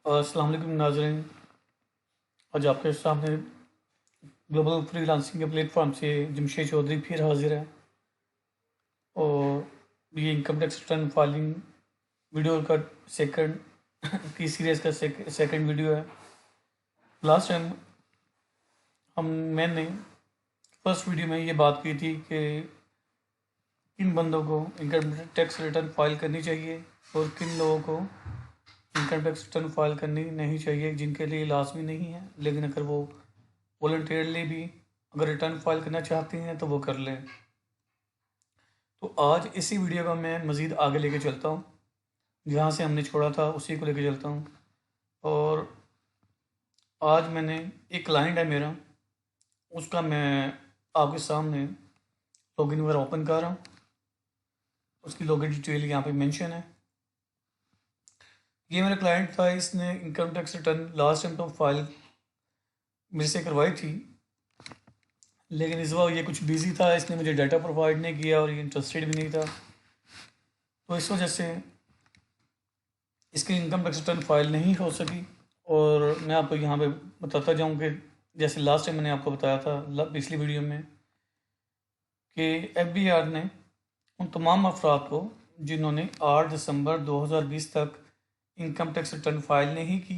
अस्सलाम वालेकुम नाज़रीन। आज आपके सामने ग्लोबल फ्रीलांसिंग के प्लेटफॉर्म से जमशेद चौधरी फिर हाजिर है और ये income tax return filing video का सेकंड की सीरीज़ का सेकंड वीडियो है। लास्ट टाइम हम मैंने फर्स्ट वीडियो में ये बात की थी कि किन बंदों को इनकम टैक्स रिटर्न फाइल करनी चाहिए और किन लोगों को इनकम टैक्स रिटर्न फाइल करनी नहीं चाहिए, जिनके लिए लाजमी नहीं है, लेकिन अगर वो वॉलंटियरली भी अगर रिटर्न फाइल करना चाहते हैं तो वो कर लें। तो आज इसी वीडियो का मैं मज़ीद आगे लेके चलता हूँ, जहाँ से हमने छोड़ा था उसी को लेके चलता हूँ। और आज मैंने एक क्लाइंट है मेरा, उसका मैं आपके सामने लॉगिन वगैरह ओपन कर रहा हूँ। उसकी लॉगिन डिटेल यहाँ पे मेंशन है। ये मेरा क्लाइंट था, इसने income tax return last time तो फाइल मेरे से करवाई थी, लेकिन इस बार ये कुछ बिजी था, इसने मुझे डाटा प्रोवाइड नहीं किया और ये इंटरेस्टेड भी नहीं था। तो इस वजह से इसकी इनकम टैक्स रिटर्न फाइल नहीं हो सकी। और मैं आपको यहाँ पे बताता जाऊँ कि जैसे लास्ट टाइम मैंने आपको बताया था पिछली वीडियो में कि एफबीआर ने उन तमाम अफराद को जिन्होंने 8 दिसंबर 2020 तक इनकम टैक्स रिटर्न फाइल नहीं की,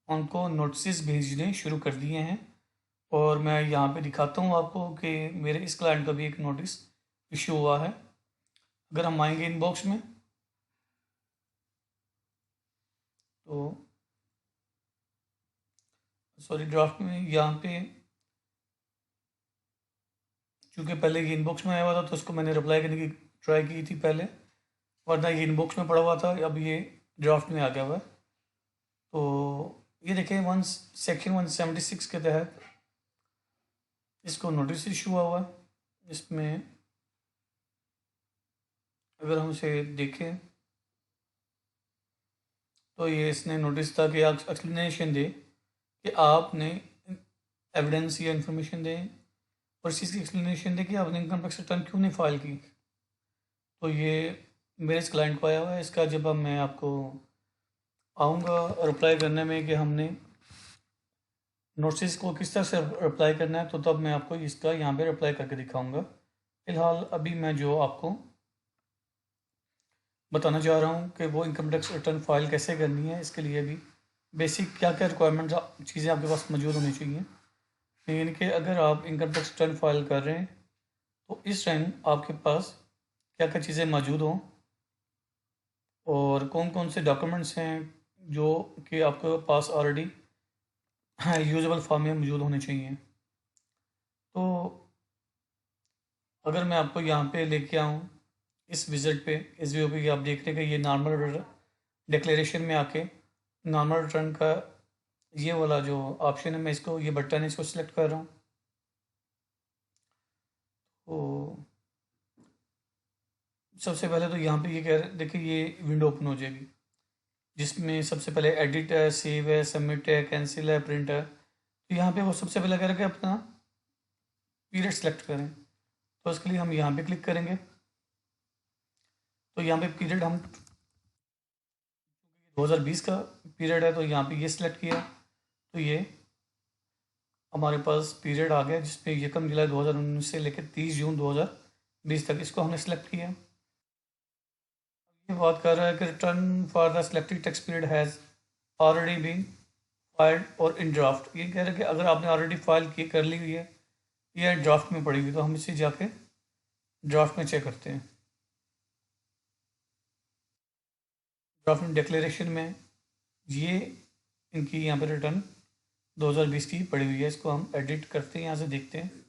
उनको नोटिस भेजने शुरू कर दिए हैं। और मैं यहाँ पे दिखाता हूँ आपको कि मेरे इस क्लाइंट का भी एक नोटिस इशू हुआ है। अगर हम आएंगे इनबॉक्स में तो सॉरी ड्राफ्ट में यहाँ पे, क्योंकि पहले ये इनबॉक्स में आया हुआ था तो उसको मैंने रिप्लाई करने की ट्राई की थी पहले, वरना ये इनबॉक्स में पड़ा हुआ था, अब ये ड्राफ्ट में आ गया हुआ है। तो ये देखें वन सेक्शन 176 के तहत इसको नोटिस इशू हुआ है। इसमें अगर हम इसे देखें तो ये इसने नोटिस था कि आप एक्सप्लेनेशन दें कि आपने एविडेंस या इंफॉर्मेशन दें और इस चीज़ की एक्सप्लेनेशन दें कि आपने इनकम टैक्स रिटर्न क्यों नहीं फाइल की। तो ये मेरे इस क्लाइंट को आया हुआ है। इसका जब अब मैं आपको आऊँगा रिप्लाई करने में कि हमने नोटिस को किस तरह से रिप्लाई करना है, तो तब मैं आपको इसका यहाँ पे रिप्लाई करके दिखाऊंगा। फ़िलहाल अभी मैं जो आपको बताना चाह रहा हूँ कि वो इनकम टैक्स रिटर्न फाइल कैसे करनी है, इसके लिए भी बेसिक क्या क्या रिक्वायरमेंट चीज़ें आपके पास मौजूद होनी चाहिए। यानी कि अगर आप इनकम टैक्स रिटर्न फाइल कर रहे हैं तो इस टाइम आपके पास क्या क्या चीज़ें मौजूद हों और कौन कौन से डॉक्यूमेंट्स हैं जो कि आपके पास ऑलरेडी यूजेबल फॉर्म में मौजूद होने चाहिए। तो अगर मैं आपको यहाँ पे लेके आऊँ इस विज़िट पे, इस व्यू पे, आप देख रहे हैं कि ये नॉर्मल डिक्लेरेशन में आके नॉर्मल रिटर्न का ये वाला जो ऑप्शन है, मैं इसको ये बटन है इसको सिलेक्ट कर रहा हूँ। तो सबसे पहले तो यहाँ पे ये कह रहे देखिए ये विंडो ओपन हो जाएगी, जिसमें सबसे पहले एडिट है, सेव है, सबमिट है, कैंसिल है, प्रिंट है। तो यहाँ पे वो सबसे पहले कह रहे हैं कि अपना पीरियड सेलेक्ट करें, तो उसके लिए हम यहाँ पे क्लिक करेंगे। तो यहाँ पे पीरियड हम 2020 का पीरियड है तो यहाँ पे ये सिलेक्ट किया, तो ये हमारे पास पीरियड आ गया जिसमें 1 जुलाई 2019 से लेकर 30 जून 2020 तक, इसको हमने सेलेक्ट किया। ये बात कर रहा है कि return for the selected tax period has already been filed और इन ड्राफ्ट। ये कह रहा है कि अगर आपने ऑलरेडी फाइल की कर ली हुई है या ड्राफ्ट में पड़ी हुई, तो हम इसे जाके ड्राफ्ट में चेक करते हैं। ड्राफ्ट में डिक्लेरेशन में ये इनकी यहाँ पे रिटर्न 2020 की पड़ी हुई है, इसको हम एडिट करते हैं, यहाँ से देखते हैं।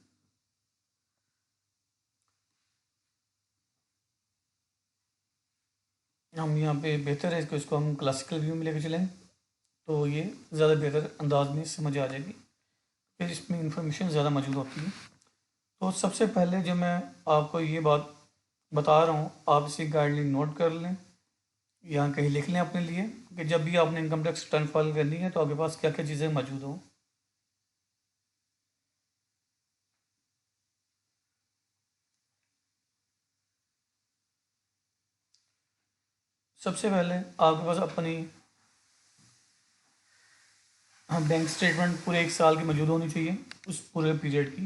हम यहाँ पे बेहतर है इसको हम क्लासिकल व्यू में लेकर चलें तो ये ज़्यादा बेहतर अंदाज में समझ आ जाएगी, फिर इसमें इंफॉर्मेशन ज़्यादा मौजूद होती है। तो सबसे पहले जो मैं आपको ये बात बता रहा हूँ, आप इसे गाइडलाइन नोट कर लें, यहाँ कहीं लिख लें अपने लिए कि जब भी आपने इनकम टैक्स रिटर्न फाइल करनी है तो आपके पास क्या क्या चीज़ें मौजूद हों। सबसे पहले आपके पास अपनी हाँ, बैंक स्टेटमेंट पूरे 1 साल की मौजूद होनी चाहिए, उस पूरे पीरियड की,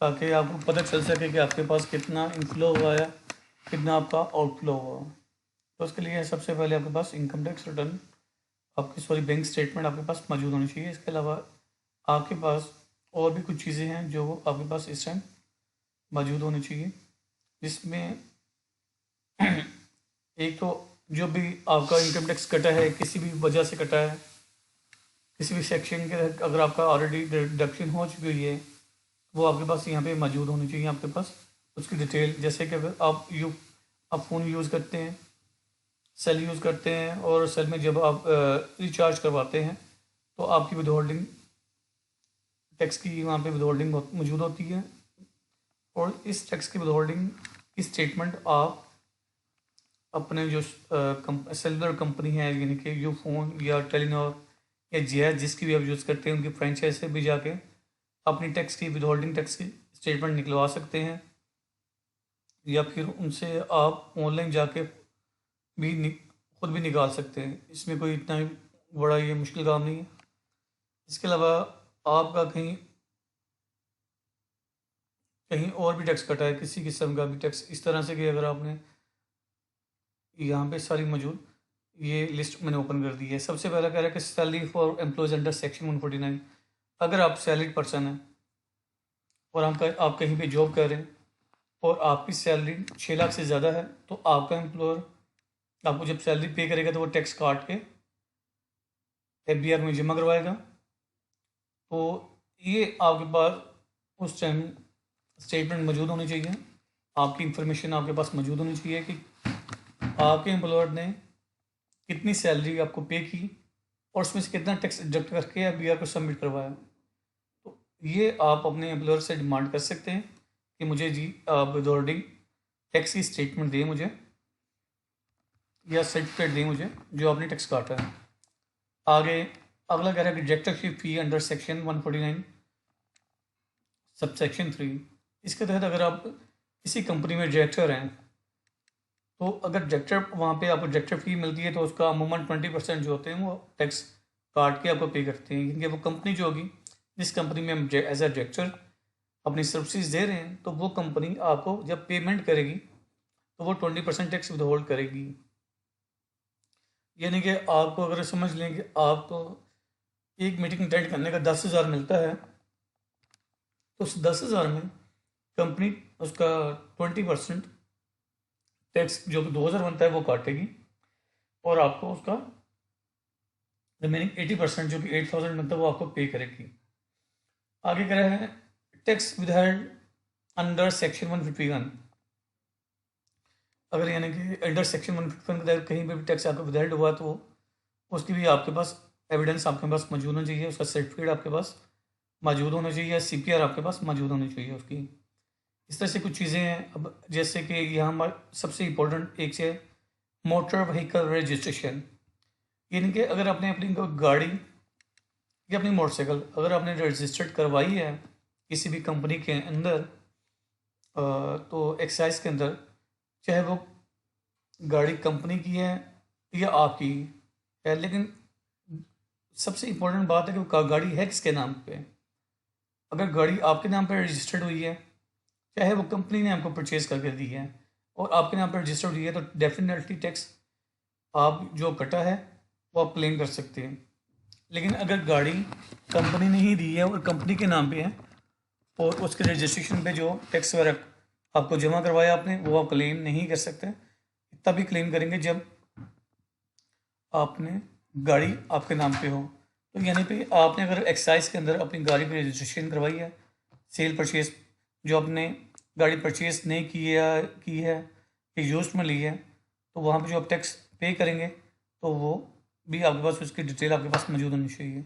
ताकि आपको पता चल सके कि आपके पास कितना इनफ्लो हुआ है, कितना आपका आउटफ्लो हुआ। तो उसके लिए सबसे पहले आपके पास इनकम टैक्स रिटर्न, आपकी सॉरी बैंक स्टेटमेंट आपके पास मौजूद होनी चाहिए। इसके अलावा आपके पास और भी कुछ चीज़ें हैं जो आपके पास इस टाइम मौजूद होनी चाहिए, जिसमें एक तो जो भी आपका इनकम टैक्स कटा है, किसी भी वजह से कटा है, किसी भी सेक्शन के तहत अगर आपका ऑलरेडी डिडक्शन हो चुकी हुई है, वो आपके पास यहाँ पे मौजूद होनी चाहिए आपके पास उसकी डिटेल। जैसे कि अगर आप फ़ोन यूज़ करते हैं, सेल यूज़ करते हैं, और सेल में जब आप रिचार्ज करवाते हैं तो आपकी विद होल्डिंग टैक्स की वहाँ पे विद होल्डिंग मौजूद होती है, और इस टैक्स की विद होल्डिंग की स्टेटमेंट आप अपने जो सेलुलर कंपनी है, यानी कि यू फ़ोन या टेलीनॉर या जिया जिसकी भी आप यूज़ करते हैं, उनकी फ्रेंचाइज से भी जाके अपनी टैक्स की विद होल्डिंग टैक्स की स्टेटमेंट निकलवा सकते हैं, या फिर उनसे आप ऑनलाइन जाके भी खुद भी निकाल सकते हैं। इसमें कोई इतना ही बड़ा ये मुश्किल काम नहीं है। इसके अलावा आपका कहीं कहीं और भी टैक्स कटा है, किसी किस्म का भी टैक्स, इस तरह से कि अगर आपने यहाँ पे सारी मौजूद ये लिस्ट मैंने ओपन कर दी है। सबसे पहला कह रहा है कि salary for employees under section 149। अगर आप सैलरीड पर्सन हैं और आप कहीं पे जॉब कर रहे हैं और आपकी सैलरी 6 लाख से ज़्यादा है, तो आपका एम्प्लॉयर आपको जब सैलरी पे करेगा तो वो टैक्स काट के FBR में जमा करवाएगा। तो ये आपके पास उस टाइम स्टेटमेंट मौजूद होनी चाहिए, आपकी इंफॉर्मेशन आपके पास मौजूद होनी चाहिए कि आपके एम्प्लॉयर ने कितनी सैलरी आपको पे की और उसमें से कितना टैक्स डिडक्ट करके FBR को सबमिट करवाया। तो ये आप अपने एम्प्लॉयर से डिमांड कर सकते हैं कि मुझे जी आप विद होल्डिंग टैक्स की स्टेटमेंट दें मुझे, या सर्टिफिकेट दें मुझे जो आपने टैक्स काटा है। आगे अगला कह रहा है कि डायरेक्टरशिप फी अंडर सेक्शन 149 सब सेक्शन 3। इसके तहत अगर आप किसी कंपनी में डायरेक्टर हैं, तो अगर डायरेक्टर वहाँ पे आपको डायरेक्टर फी मिलती है तो उसका अमूमन 20% जो होते हैं वो टैक्स काट के आपको पे करते हैं, क्योंकि वो कंपनी जो होगी जिस कंपनी में हम एज ए डायरेक्टर अपनी सर्विसेज दे रहे हैं, तो वो कंपनी आपको जब पेमेंट करेगी तो वो 20% टैक्स विद होल्ड करेगी। यानी कि आपको अगर समझ लें कि आपको एक मीटिंग अटेंड करने का 10,000 मिलता है, तो उस 10,000 में कंपनी उसका 20% टैक्स जो कि 2,000 बनता है वो काटेगी, और आपको उसका रिमेनिंग 80% जो कि 8,000 बनता है वो आपको पे करेगी। आगे कह रहे हैं टैक्स विदहेल्ड अंडर सेक्शन 151। अगर यानी कि अंडर सेक्शन 151 के तहत कहीं पर भी टैक्स आपका विदहेल्ड हुआ तो उसकी भी आपके पास एविडेंस आपके पास मौजूद होना चाहिए, उसका सर्टिफिकेट आपके पास मौजूद होना चाहिए, CPR आपके पास मौजूद होनी चाहिए उसकी। इस तरह से कुछ चीज़ें हैं। अब जैसे कि यहाँ सबसे इम्पोर्टेंट एक है मोटर व्हीकल रजिस्ट्रेशन, यानी कि अगर आपने अपनी गाड़ी या अपनी मोटरसाइकिल अगर आपने रजिस्टर्ड करवाई है किसी भी कंपनी के अंदर, तो एक्साइज के अंदर, चाहे वो गाड़ी कंपनी की है या आपकी है, लेकिन सबसे इम्पोर्टेंट बात है कि वो गाड़ी है किसके नाम पे। अगर गाड़ी आपके नाम पर रजिस्टर्ड हुई है, चाहे वो कंपनी ने आपको परचेज करके दी है और आपके नाम पर रजिस्टर्ड हुई है, तो डेफिनेटली टैक्स आप जो कटा है वो आप क्लेम कर सकते हैं। लेकिन अगर गाड़ी कंपनी ने ही दी है और कंपनी के नाम पे है और उसके रजिस्ट्रेशन पे जो टैक्स वगैरह आपको जमा करवाया आपने, वो आप क्लेम नहीं कर सकते। तभी क्लेम करेंगे जब आपने गाड़ी आपके नाम पे हो। तो यानी कि आपने अगर एक्साइज के अंदर अपनी गाड़ी की रजिस्ट्रेशन करवाई है, सेल परचेज जो आपने गाड़ी परचेज नहीं की है कि यूज में ली है, तो वहाँ पे जो आप टैक्स पे करेंगे तो वो भी आपके पास उसकी डिटेल आपके पास मौजूद होनी चाहिए।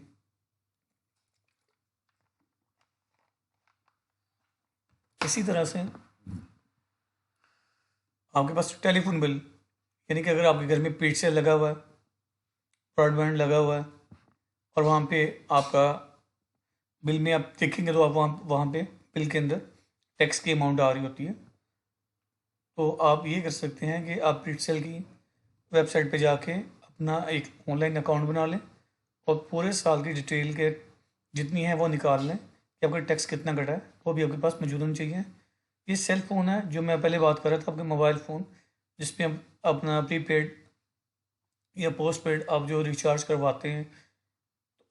इसी तरह से आपके पास टेलीफोन बिल, यानी कि अगर आपके घर में पीटीसी लगा हुआ है, ब्रॉडबैंड लगा हुआ है, और वहाँ पे आपका बिल में आप देखेंगे तो आप वहाँ पे बिल के अंदर टैक्स की अमाउंट आ रही होती है। तो आप ये कर सकते हैं कि आप पीटीसी की वेबसाइट पे जाके अपना एक ऑनलाइन अकाउंट बना लें और पूरे साल की डिटेल के जितनी है वो निकाल लें कि आपका टैक्स कितना कटा है, वो भी आपके पास मौजूद होनी चाहिए। ये सेल फ़ोन है जो मैं पहले बात कर रहा था, आपके मोबाइल फ़ोन जिसमें आप अपना प्रीपेड या पोस्ट पेड आप जो रिचार्ज करवाते हैं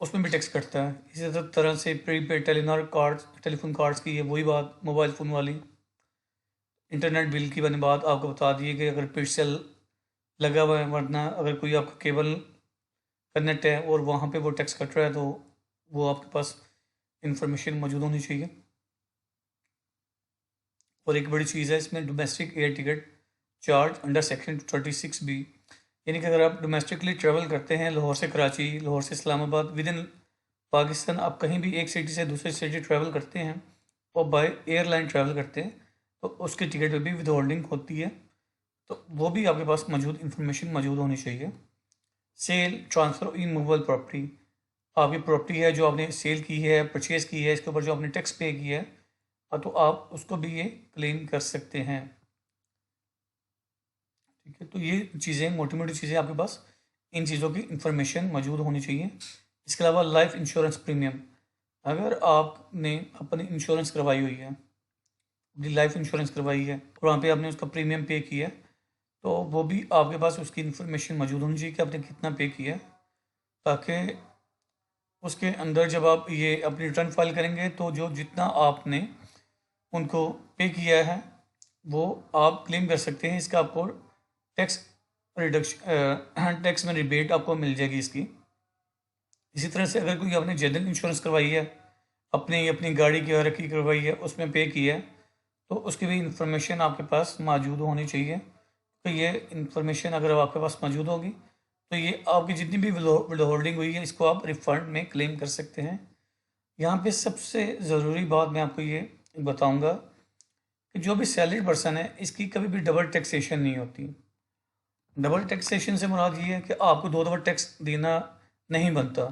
उसमें भी टैक्स कटता है। इसी तरह से prepaid Telenor card, telephone cards की है वही बात, मोबाइल फ़ोन वाली। इंटरनेट बिल की मैंने बात आपको बता दी है कि अगर पिक्सल लगा हुआ है, वरना अगर कोई आपका केबल कनेक्ट है और वहाँ पे वो टैक्स कट रहा है तो वो आपके पास इंफॉर्मेशन मौजूद होनी चाहिए। और एक बड़ी चीज़ है इसमें, domestic air ticket charge under section 36B, यानी कि अगर आप डोमेस्टिकली ट्रैवल करते हैं लाहौर से कराची, लाहौर से इस्लामाबाद, विद इन पाकिस्तान आप कहीं भी एक सिटी से दूसरी सिटी ट्रैवल करते हैं और बाय एयरलाइन ट्रैवल करते हैं तो उसकी टिकट पे भी विद होल्डिंग होती है, तो वो भी आपके पास मौजूद इंफॉर्मेशन मौजूद होनी चाहिए। Sale transfer in movable property, आपकी प्रॉपर्टी है जो आपने सेल की है, परचेज़ की है, इसके ऊपर जो आपने टैक्स पे किया है, तो आप उसको भी ये क्लेम कर सकते हैं। ठीक है, तो ये चीज़ें मोटी मोटी चीज़ें आपके पास इन चीज़ों की इंफॉर्मेशन मौजूद होनी चाहिए। इसके अलावा लाइफ इंश्योरेंस प्रीमियम, अगर आपने अपनी इंश्योरेंस करवाई हुई है, अपनी लाइफ इंश्योरेंस करवाई है और वहाँ पे आपने उसका प्रीमियम पे किया है, तो वो भी आपके पास उसकी इंफॉर्मेशन मौजूद होनी चाहिए कि आपने कितना पे किया है, ताकि उसके अंदर जब आप ये अपनी रिटर्न फाइल करेंगे तो जो जितना आपने उनको पे किया है वो आप क्लेम कर सकते हैं। इसका आपको टैक्स रिडक्शन टैक्स में रिबेट आपको मिल जाएगी इसकी। इसी तरह से अगर कोई आपने जनरल इंश्योरेंस करवाई है, अपनी गाड़ी की रखी करवाई है, उसमें पे किया है, तो उसकी भी इंफॉर्मेशन आपके पास मौजूद होनी चाहिए। तो ये इंफॉर्मेशन अगर आपके पास मौजूद होगी तो ये आपकी जितनी भी विद होल्डिंग हुई है इसको आप रिफंड में क्लेम कर सकते हैं। यहाँ पे सबसे ज़रूरी बात मैं आपको ये बताऊँगा कि जो भी सैलरीड पर्सन है इसकी कभी भी डबल टैक्सेशन नहीं होती। डबल टैक्सेशन से मुराद ये है कि आपको दो दफ़ा टैक्स देना नहीं बनता,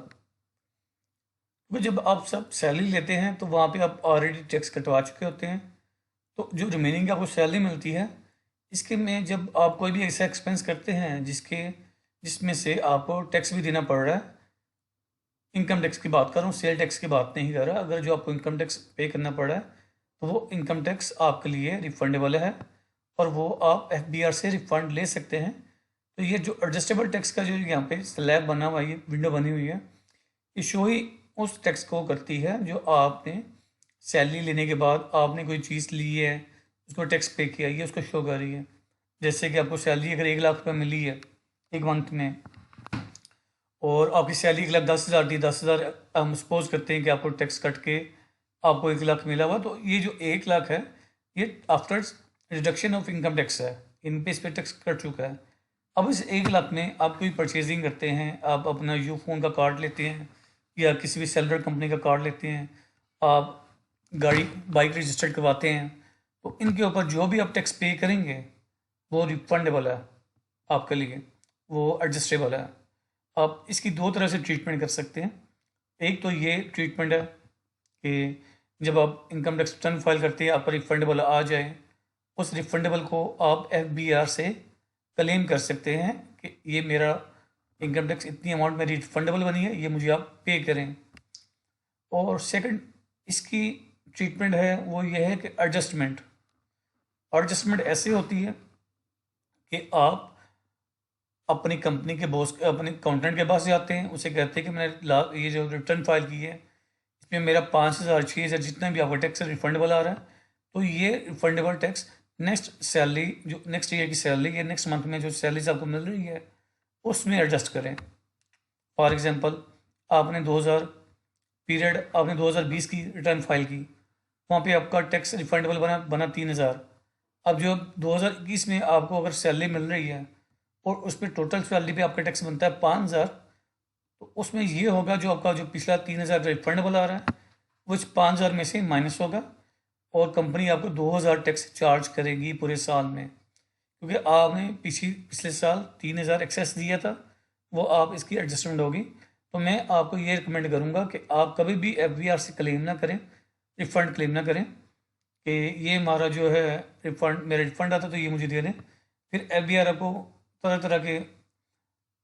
क्योंकि जब आप सब सैलरी लेते हैं तो वहाँ पे आप ऑलरेडी टैक्स कटवा चुके होते हैं। तो जो रिमेनिंग आपको सैलरी मिलती है इसके में जब आप कोई भी ऐसा एक्सपेंस करते हैं जिसमें से आपको टैक्स भी देना पड़ रहा है, इनकम टैक्स की बात कर रहा हूँ, सेल टैक्स की बात नहीं कर रहा, अगर जो आपको इनकम टैक्स पे करना पड़ रहा है तो वो इनकम टैक्स आपके लिए रिफंडेबल है और वो आप FBR से रिफंड ले सकते हैं। तो ये जो एडजस्टेबल टैक्स का जो यहाँ पे स्लैब बना हुआ है, विंडो बनी हुई है, ये शो ही उस टैक्स को करती है जो आपने सैलरी लेने के बाद आपने कोई चीज़ ली है, उसको टैक्स पे किया, ये उसको शो कर रही है। जैसे कि आपको सैलरी अगर 1 लाख रुपये मिली है एक मंथ में और आपकी सैलरी 1,10,000 दी, 10,000 हम सपोज करते हैं कि आपको टैक्स कट के आपको 1 लाख मिला हुआ, तो ये जो 1 लाख है ये after reduction of income tax है, इन पे इस पर टैक्स कट चुका है। अब इस 1 लाख में आप कोई परचेजिंग करते हैं, आप अपना यूफोन का कार्ड लेते हैं या किसी भी सेलर कंपनी का कार्ड लेते हैं, आप गाड़ी बाइक रजिस्टर्ड करवाते हैं, तो इनके ऊपर जो भी आप टैक्स पे करेंगे वो रिफंडेबल है आपके लिए, वो एडजस्टेबल है। आप इसकी दो तरह से ट्रीटमेंट कर सकते हैं। एक तो ये ट्रीटमेंट है कि जब आप इनकम टैक्स रिटर्न फाइल करते हैं आपका रिफंडेबल आ जाए, उस रिफंडेबल को आप FBR से क्लेम कर सकते हैं कि ये मेरा इनकम टैक्स इतनी अमाउंट मेरी रिफंडेबल बनी है, ये मुझे आप पे करें। और सेकंड इसकी ट्रीटमेंट है वो ये है कि एडजस्टमेंट ऐसी होती है कि आप अपनी कंपनी के बॉस, अपने अकाउंटेंट के पास जाते हैं, उसे कहते हैं कि मैंने ये जो रिटर्न फाइल की है इसमें मेरा 5,000 6,000 जितना भी आपका टैक्स रिफंडेबल आ रहा है, तो ये रिफंडेबल टैक्स नेक्स्ट सैलरी, जो नेक्स्ट ईयर की सैलरी या नेक्स्ट मंथ में जो सैलरीज आपको मिल रही है उसमें एडजस्ट करें। फॉर एग्जांपल आपने 2020 की रिटर्न फाइल की, वहाँ पे आपका टैक्स रिफंडेबल बना 3,000। अब जो 2021 में आपको अगर सैलरी मिल रही है और उस पर टोटल सैलरी पे आपका टैक्स बनता है 5,000, तो उसमें ये होगा जो आपका जो पिछला 3,000 रिफंडेबल आ रहा है वो इस 5,000 में से माइनस होगा और कंपनी आपको 2,000 टैक्स चार्ज करेगी पूरे साल में, क्योंकि आपने पिछले साल 3,000 एक्सेस दिया था, वो आप इसकी एडजस्टमेंट होगी। तो मैं आपको ये रिकमेंड करूँगा कि आप कभी भी FBR से क्लेम ना करें, रिफ़ंड क्लेम ना करें कि ये हमारा जो है रिफ़ंड, मेरा रिफ़ंड आता तो ये मुझे दे दें। फिर FBR आपको तरह तरह के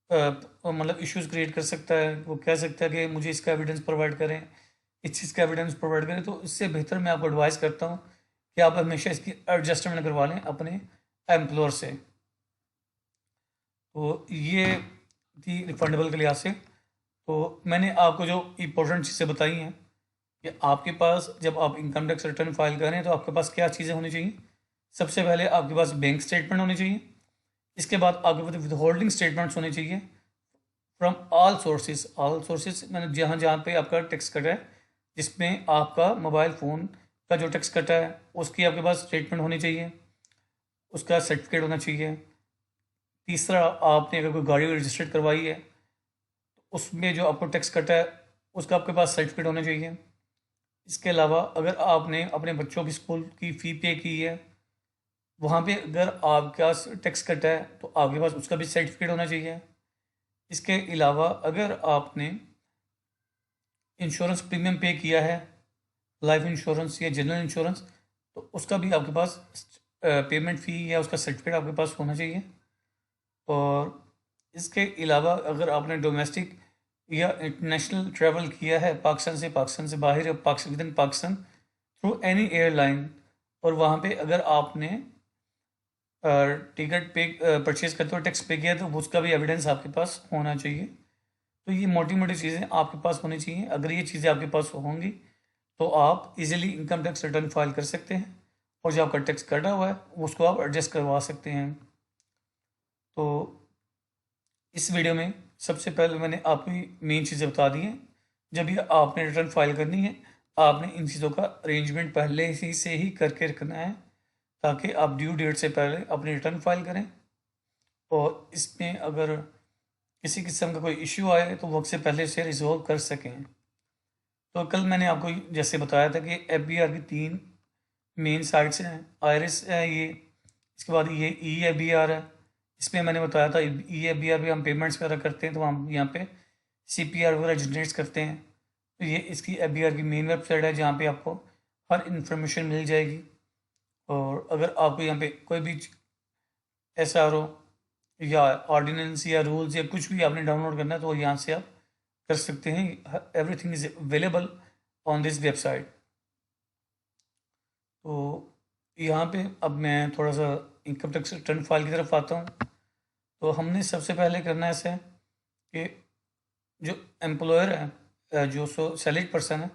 मतलब इश्यूज क्रिएट कर सकता है। वो कह सकता है कि मुझे इसका एविडेंस प्रोवाइड करें, इस चीज़ का एविडेंस प्रोवाइड करें। तो इससे बेहतर मैं आपको एडवाइस करता हूँ कि आप हमेशा इसकी एडजस्टमेंट करवा लें अपने एम्प्लॉयर से। तो ये थी रिफंडेबल के लिहाज से। तो मैंने आपको जो इम्पोर्टेंट चीज़ें बताई हैं कि आपके पास जब आप इनकम टैक्स रिटर्न फाइल करें तो आपके पास क्या चीज़ें होनी चाहिए। सबसे पहले आपके पास बैंक स्टेटमेंट होनी चाहिए। इसके बाद आपके पास विद होल्डिंग स्टेटमेंट्स होने चाहिए from all sources. All sources मैंने जहाँ जहाँ पे आपका टैक्स कटा है, जिसमें आपका मोबाइल फ़ोन का जो टैक्स कटा है उसकी आपके पास स्टेटमेंट होनी चाहिए, उसका सर्टिफिकेट होना चाहिए। तीसरा, आपने अगर कोई गाड़ी रजिस्टर्ड करवाई है तो उसमें जो आपको टैक्स कटा है उसका आपके पास सर्टिफिकेट होना चाहिए। इसके अलावा अगर आपने अपने बच्चों की स्कूल की फ़ी पे की है, वहाँ पे अगर आपका टैक्स कटा है तो आपके पास उसका भी सर्टिफिकेट होना चाहिए। इसके अलावा अगर आपने इंश्योरेंस प्रीमियम पे किया है, लाइफ इंश्योरेंस या जनरल इंश्योरेंस, तो उसका भी आपके पास पेमेंट फ़ी या उसका सर्टिफिकेट आपके पास होना चाहिए। और इसके अलावा अगर आपने डोमेस्टिक या इंटरनेशनल ट्रैवल किया है पाकिस्तान से बाहर या Pakistan with in Pakistan through any airline, और वहाँ पे अगर आपने टिकट पे परचेज करते हुए टैक्स पे किया तो उसका भी एविडेंस आपके पास होना चाहिए। तो ये मोटी मोटी चीज़ें आपके पास होनी चाहिए। अगर ये चीज़ें आपके पास होंगी तो आप easily income tax return file कर सकते हैं और जो आपका टैक्स कटा हुआ है उसको आप एडजस्ट करवा सकते हैं। तो इस वीडियो में सबसे पहले मैंने आपको मेन चीज़ें बता दी हैं। जब भी आपने रिटर्न फाइल करनी है आपने इन चीज़ों का अरेंजमेंट पहले ही से ही करके रखना है ताकि आप ड्यू डेट से पहले अपनी रिटर्न फाइल करें। और इसमें अगर किसी किस्म का कोई इश्यू आए तो वक्त से पहले से रिजॉल्व कर सकें। तो कल मैंने आपको जैसे बताया था कि FBR की 3 मेन साइट्स हैं। आयरिस है ये, इसके बाद ये EFBR है। इसमें मैंने बताया था EFBR पे हम पेमेंट्स वगैरह करते हैं तो हम यहाँ पे CPR वगैरह जनरेट करते हैं। तो ये इसकी FBR की मेन वेबसाइट है जहाँ पे आपको हर इंफॉर्मेशन मिल जाएगी। और अगर आपको यहाँ पे कोई भी SRO या ऑर्डिनेंस या रूल्स या कुछ भी आपने डाउनलोड करना है तो यहाँ से आप कर सकते हैं। Everything is available on this website. तो यहाँ पे अब मैं थोड़ा सा इनकम टैक्स रिटर्न फाइल की तरफ आता हूँ। तो हमने सबसे पहले करना है ऐसे कि जो एम्प्लॉयर है, जो सैलरीड पर्सन है,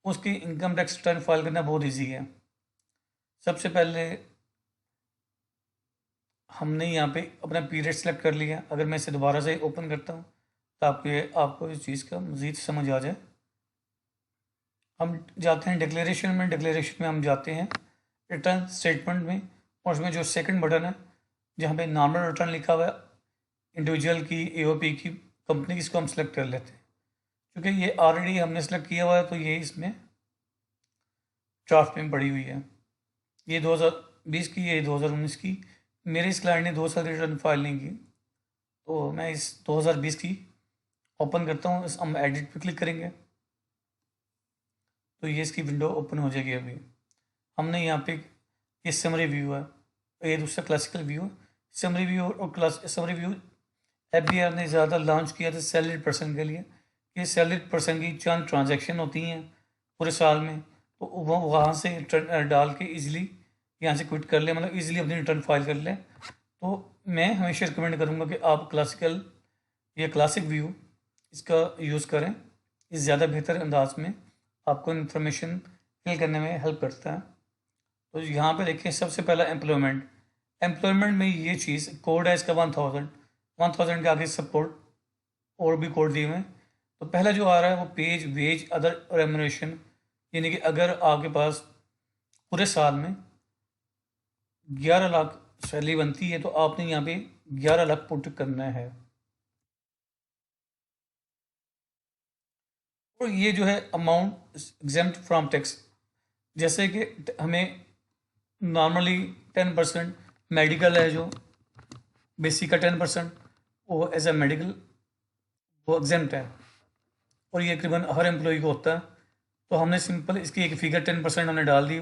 उसकी इनकम टैक्स रिटर्न फाइल करना बहुत ईजी है। सबसे पहले हमने यहाँ पे अपना पीरियड सेलेक्ट कर लिया। अगर मैं इसे दोबारा से ओपन करता हूँ तो आपको इस चीज़ का मज़ीद समझ आ जाए। हम जाते हैं डिक्लेरेशन में। डिक्लेरेशन में हम जाते हैं रिटर्न स्टेटमेंट में, और उसमें जो सेकंड बटन है जहाँ पे नॉर्मल रिटर्न लिखा हुआ है इंडिविजुअल की, AOP की, कंपनी की, इसको हम सेलेक्ट कर लेते हैं। क्योंकि ये ऑलरेडी हमने सेलेक्ट किया हुआ है तो ये इसमें ड्राफ्ट में पड़ी हुई है। ये 2020 की, ये 2019 की। मेरे इस क्लाइंट ने 2 साल रिटर्न फाइल नहीं की तो मैं इस 2020 की ओपन करता हूँ। हम एडिट पे क्लिक करेंगे तो ये इसकी विंडो ओपन हो जाएगी। अभी हमने यहाँ पे ये समरी व्यू है, ये दूसरा क्लासिकल व्यू है। समरी व्यू और क्लास समरी व्यू FBR ने ज़्यादा लॉन्च किया था सैलरीड पर्सन के लिए। ये सैलरीड पर्सन की चंद ट्रांजैक्शन होती हैं पूरे साल में, तो वो वहाँ से डाल के इजीली यहाँ से क्विट कर ले, मतलब इजीली अपनी रिटर्न फाइल कर ले। तो मैं हमेशा रिकमेंड करूँगा कि आप क्लासिकल या क्लासिक व्यू इसका यूज़ करें। इस ज़्यादा बेहतर अंदाज में आपको इन्फॉर्मेशन फिल करने में हेल्प करता है। तो यहाँ पे देखिए सबसे पहला एम्प्लॉयमेंट में ये चीज़ कोड है इसका 1000 के आगे सब कोड और भी कोड दिए हुए हैं। तो पहला जो आ रहा है वो पेज वेज अदर रेमुनरेशन, यानी कि अगर आपके पास पूरे साल में 11 लाख सैलरी बनती है तो आपने यहाँ पे 11 लाख पुट करना है। और ये जो है अमाउंट एग्जेम्प्ट फ्रॉम टैक्स, जैसे कि हमें नॉर्मली 10% मेडिकल है, जो बेसिक का 10% वो एज ए मेडिकल वो एग्जेम्प्ट है, और ये तकरीबन हर एम्प्लॉय को होता है। तो हमने सिंपल इसकी एक फिगर 10% हमने डाल दी।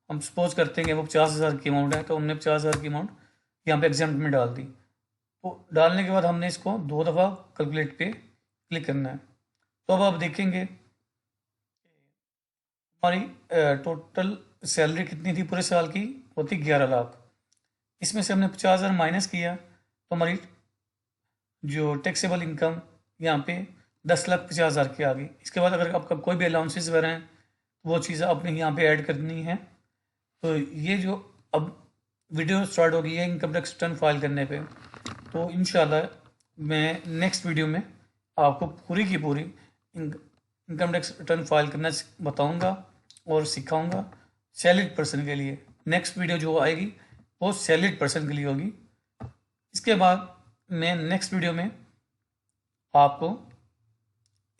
हम सपोज करते हैं कि वो 50,000 की अमाउंट है तो हमने 50,000 की अमाउंट यहाँ पे एग्जाम्प्ट में डाल दी। तो डालने के बाद हमने इसको 2 दफ़ा कैलकुलेट पे क्लिक करना है। तो अब आप देखेंगे हमारी टोटल सैलरी कितनी थी पूरे साल की, वो थी 11 लाख। इसमें से हमने 50,000 माइनस किया तो हमारी जो टैक्सेबल इनकम यहाँ पे 10,50,000 की आ गई। इसके बाद अगर आपका कोई भी अलाउंसेस वगैरह हैं तो वो चीज़ें आपने यहाँ पे ऐड करनी है। तो ये जो अब वीडियो स्टार्ट हो गई है इनकम टैक्स रिटर्न फाइल करने पे, तो इंशाल्लाह मैं नेक्स्ट वीडियो में आपको पूरी की पूरी इनकम टैक्स रिटर्न फाइल करना बताऊंगा और सिखाऊंगा सैलरीड पर्सन के लिए। नेक्स्ट वीडियो जो आएगी वो सैलरीड पर्सन के लिए होगी। इसके बाद मैं नेक्स्ट वीडियो में आपको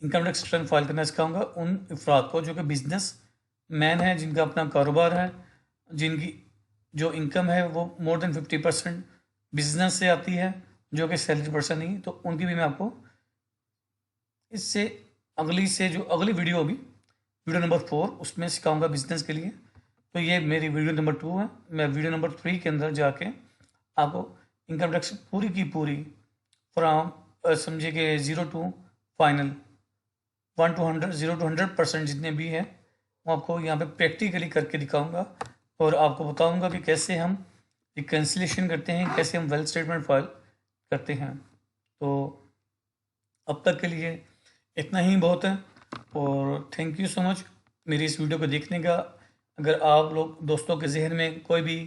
इनकम टैक्स रिटर्न फाइल करना सिखाऊंगा उन अफराद को जो कि बिजनेस मैन है, जिनका अपना कारोबार है, जिनकी जो इनकम है वो मोर देन 50% बिजनेस से आती है, जो कि सैलरी पर्सन नहीं, तो उनकी भी मैं आपको इससे अगली वीडियो होगी, वीडियो नंबर 4, उसमें सिखाऊंगा बिजनेस के लिए। तो ये मेरी वीडियो नंबर 2 है। मैं वीडियो नंबर 3 के अंदर जाके आपको इनकम टैक्स पूरी की पूरी फ्रॉम समझिए कि 0 टू फाइनल 1 to 100, 0 to 100% जितने भी हैं वो आपको यहाँ पे प्रैक्टिकली करके दिखाऊंगा और आपको बताऊंगा कि कैसे हम रिकन्सिलेशन करते हैं, कैसे हम वेल्थ स्टेटमेंट फाइल करते हैं। तो अब तक के लिए इतना ही बहुत है और थैंक यू सो मच मेरी इस वीडियो को देखने का। अगर आप लोग दोस्तों के जहन में कोई भी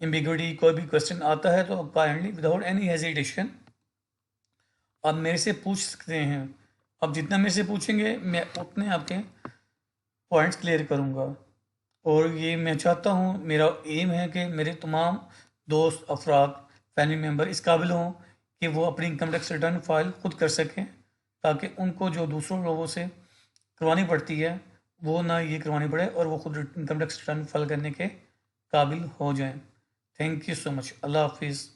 एम्बिग्विटी, कोई भी क्वेश्चन आता है तो काइंडली विदाउट एनी हेजिटेशन आप मेरे से पूछ सकते हैं। अब जितना मेरे से पूछेंगे मैं उतने आपके पॉइंट्स क्लियर करूँगा। और ये मैं चाहता हूँ, मेरा एम है कि मेरे तमाम दोस्त, अफराद, फैमिली मेम्बर इस काबिल हों कि वो अपनी इनकम टैक्स रिटर्न फाइल खुद कर सकें, ताकि उनको जो दूसरों लोगों से करवानी पड़ती है वो ना ये करवानी पड़े और वो खुद इनकम टैक्स रिटर्न फाइल करने के काबिल हो जाएं। Thank you so much. अल्लाह हाफिज़।